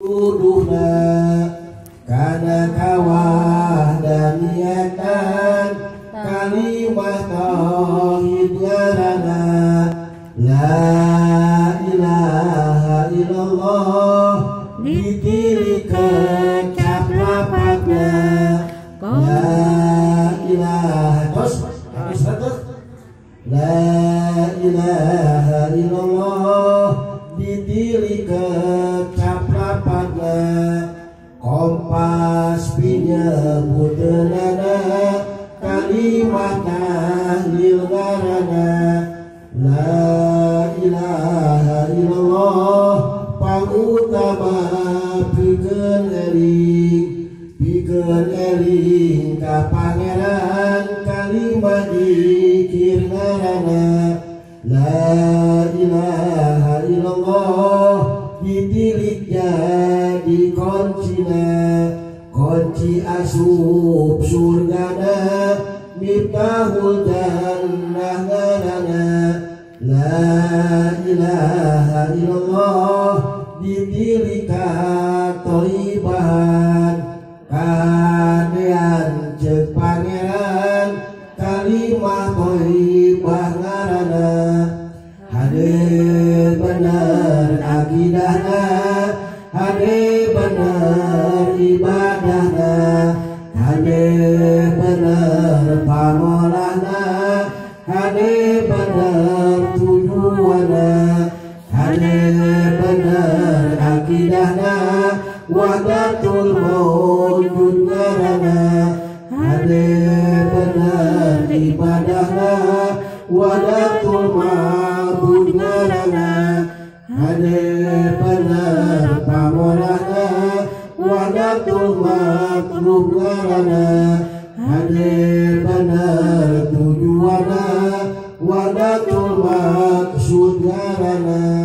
tuduhna kana kawah dan niatan kalimat tauhid ngaranna la ilaha illallah ditili kecap lapatna la ilaha terus la ilaha illallah ditili kecap lapatna kompas pinyebuteunana kalimat tahlil ngaranna la ilaha illallah pangutama pikeun eling ka pangeran kalimat dzikir ngaranna la ilaha illallah ditilik jadi kunci asup surgana miftahul jannah ngaranna la ilaha illallah ditilik ka thoribahan kadean ceuk pangeran kalimah thoribah ngaranna hade bener akidahna hade bener ibadahna hade bener pamolahna hade bener tujuanna hade bener akidahna wahdatul mawjud ngaranna hade bener ibadahna wahdatul ma'bud ngaranna hade bener pamolahna wahdatul matlub ngaranna hade bener tujuanna wahdatul maksud ngaranna